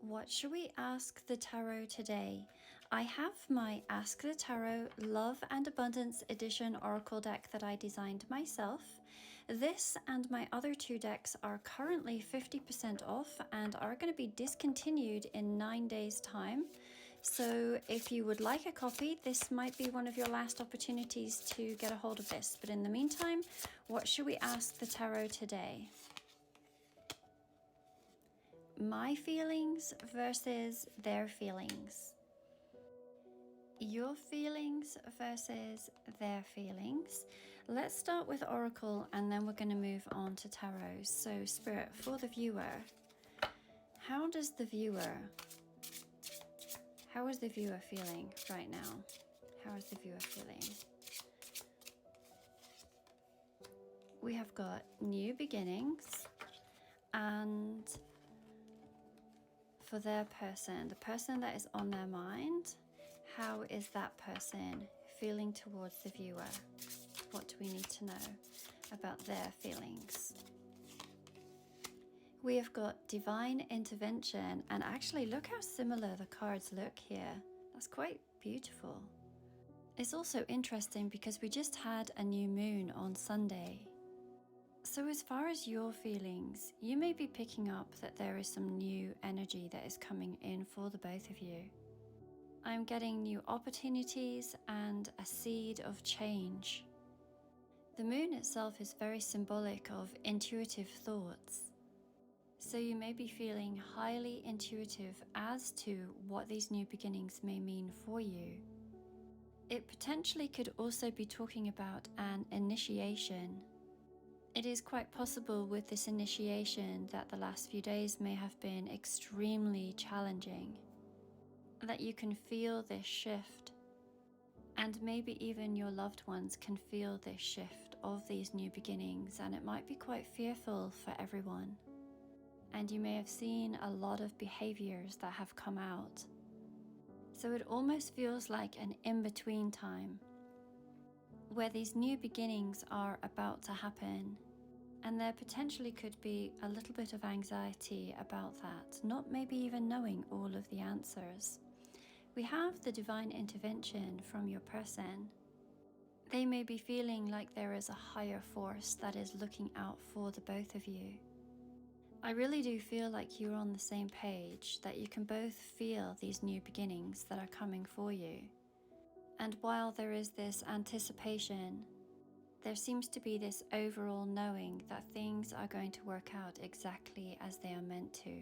What should we ask the tarot today? I have my Ask the Tarot Love and Abundance Edition Oracle deck that I designed myself. This and my other two decks are currently 50% off and are going to be discontinued in 9 days' time. So if you would like a copy, this might be one of your last opportunities to get a hold of this. But in the meantime, what should we ask the tarot today? My feelings versus their feelings. Your feelings versus their feelings. Let's start with Oracle and then we're going to move on to Tarot. So Spirit, for the viewer, how is the viewer feeling right now? How is the viewer feeling? We have got new beginnings, and for their person, the person that is on their mind, how is that person feeling towards the viewer? What do we need to know about their feelings? We have got divine intervention, and actually look how similar the cards look here. That's quite beautiful. It's also interesting because we just had a new moon on Sunday. So as far as your feelings, you may be picking up that there is some new energy that is coming in for the both of you. I'm getting new opportunities and a seed of change. The moon itself is very symbolic of intuitive thoughts. So you may be feeling highly intuitive as to what these new beginnings may mean for you. It potentially could also be talking about an initiation. It is quite possible with this initiation that the last few days may have been extremely challenging, that you can feel this shift, and maybe even your loved ones can feel this shift of these new beginnings, and it might be quite fearful for everyone. And you may have seen a lot of behaviors that have come out. So it almost feels like an in-between time, where these new beginnings are about to happen, and there potentially could be a little bit of anxiety about that, not maybe even knowing all of the answers. We have the divine intervention from your person. They may be feeling like there is a higher force that is looking out for the both of you. I really do feel like you're on the same page, that you can both feel these new beginnings that are coming for you. And while there is this anticipation, there seems to be this overall knowing that things are going to work out exactly as they are meant to.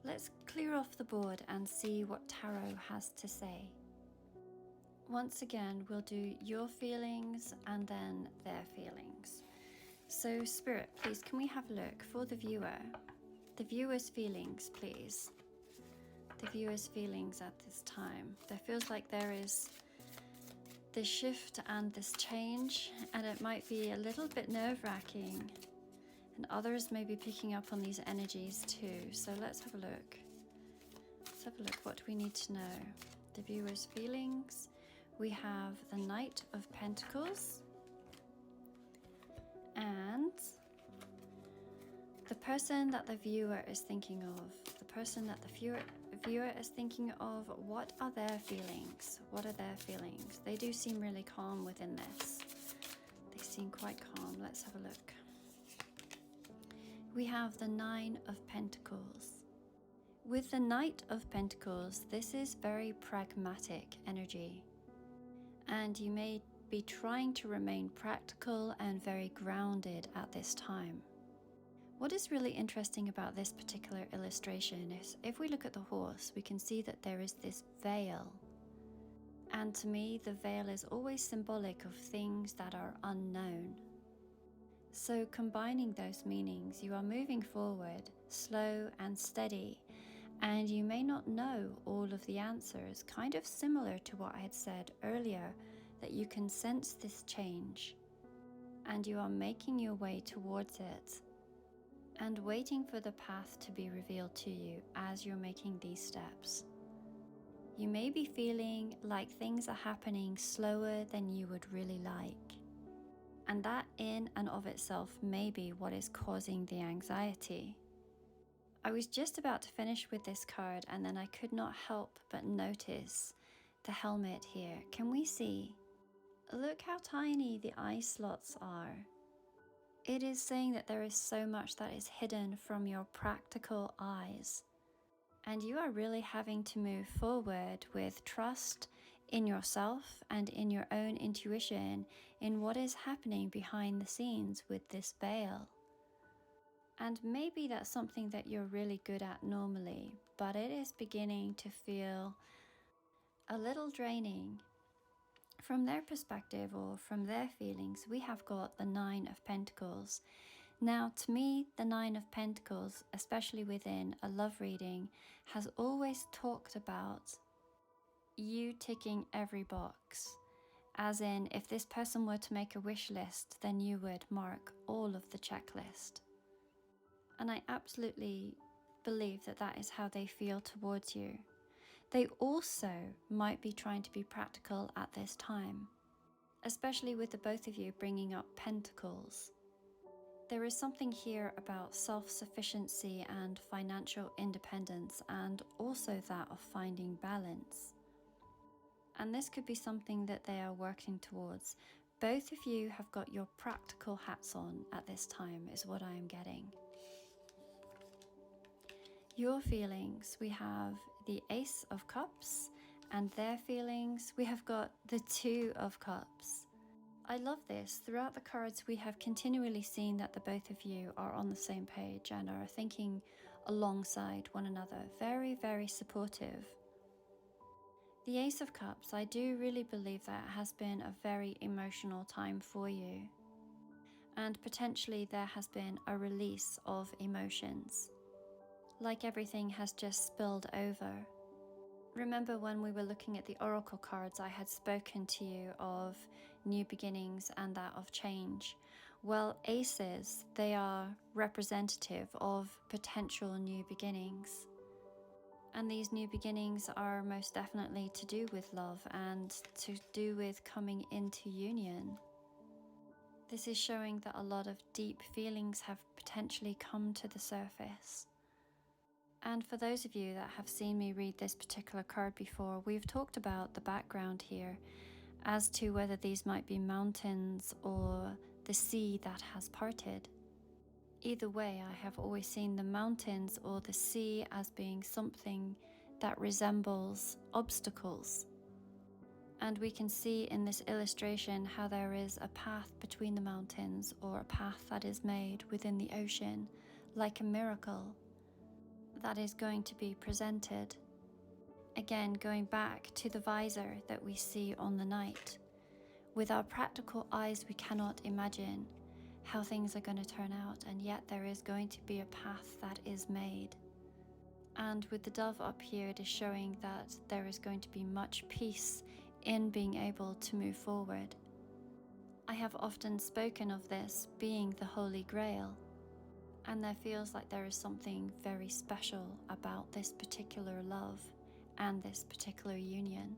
Let's clear off the board and see what Tarot has to say. Once again, we'll do your feelings and then their feelings. So Spirit, please, can we have a look for the viewer? The viewer's feelings, please. The viewer's feelings at this time. There feels like there is this shift and this change, and it might be a little bit nerve-wracking, and others may be picking up on these energies too. So let's have a look. Let's have a look. What do we need to know? The viewer's feelings. We have the Knight of Pentacles, and the person that the viewer is thinking of. The person that the viewer is thinking of, what are their feelings? What are their feelings? They do seem really calm within this. They seem quite calm. Let's have a look. We have the Nine of Pentacles. With the Knight of Pentacles, this is very pragmatic energy. And you may be trying to remain practical and very grounded at this time. What is really interesting about this particular illustration is if we look at the horse, we can see that there is this veil. And to me, the veil is always symbolic of things that are unknown. So combining those meanings, you are moving forward, slow and steady, and you may not know all of the answers, kind of similar to what I had said earlier, that you can sense this change, and you are making your way towards it, and waiting for the path to be revealed to you as you're making these steps. You may be feeling like things are happening slower than you would really like. And that in and of itself may be what is causing the anxiety. I was just about to finish with this card and then I could not help but notice the helmet here. Can we see? Look how tiny the eye slots are. It is saying that there is so much that is hidden from your practical eyes. And you are really having to move forward with trust in yourself and in your own intuition in what is happening behind the scenes with this veil. And maybe that's something that you're really good at normally, but it is beginning to feel a little draining. From their perspective or from their feelings, we have got the Nine of Pentacles. Now, to me, the Nine of Pentacles, especially within a love reading, has always talked about you ticking every box. As in, if this person were to make a wish list, then you would mark all of the checklist. And I absolutely believe that that is how they feel towards you. They also might be trying to be practical at this time, especially with the both of you bringing up pentacles. There is something here about self-sufficiency and financial independence, and also that of finding balance. And this could be something that they are working towards. Both of you have got your practical hats on at this time, is what I am getting. Your feelings, we have the Ace of Cups, and their feelings, we have got the Two of Cups. I love this. Throughout the cards, we have continually seen that the both of you are on the same page and are thinking alongside one another. Very, very supportive. The Ace of Cups, I do really believe that has been a very emotional time for you. And potentially there has been a release of emotions. Like everything has just spilled over. Remember when we were looking at the oracle cards, I had spoken to you of new beginnings and that of change. Well, aces, they are representative of potential new beginnings. And these new beginnings are most definitely to do with love and to do with coming into union. This is showing that a lot of deep feelings have potentially come to the surface. And for those of you that have seen me read this particular card before, we've talked about the background here as to whether these might be mountains or the sea that has parted. Either way, I have always seen the mountains or the sea as being something that resembles obstacles. And we can see in this illustration how there is a path between the mountains, or a path that is made within the ocean, like a miracle that is going to be presented. Again, going back to the visor that we see on the knight. With our practical eyes, we cannot imagine how things are going to turn out, and yet there is going to be a path that is made. And with the dove up here, it is showing that there is going to be much peace in being able to move forward. I have often spoken of this being the Holy Grail. And there feels like there is something very special about this particular love and this particular union.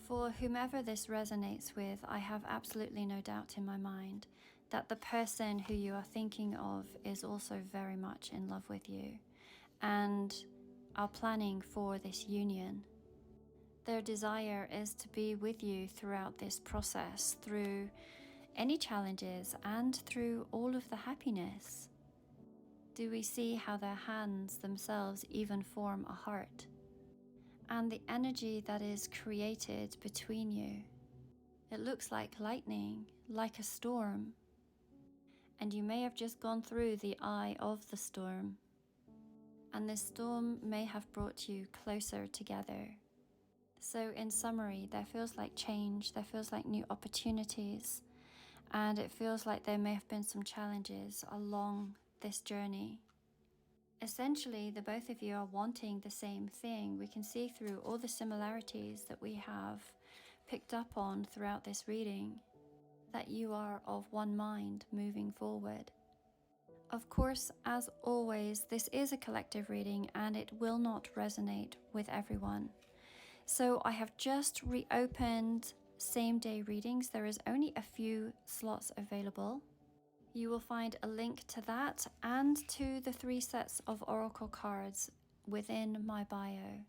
For whomever this resonates with, I have absolutely no doubt in my mind that the person who you are thinking of is also very much in love with you and are planning for this union. Their desire is to be with you throughout this process, through any challenges and through all of the happiness. Do we see how their hands themselves even form a heart? And the energy that is created between you. It looks like lightning, like a storm. And you may have just gone through the eye of the storm. And this storm may have brought you closer together. So in summary, there feels like change, there feels like new opportunities, and it feels like there may have been some challenges along this journey. Essentially, the both of you are wanting the same thing. We can see through all the similarities that we have picked up on throughout this reading, that you are of one mind moving forward. Of course, as always, this is a collective reading and it will not resonate with everyone. So I have just reopened same-day readings. There is only a few slots available. You will find a link to that and to the 3 sets of oracle cards within my bio.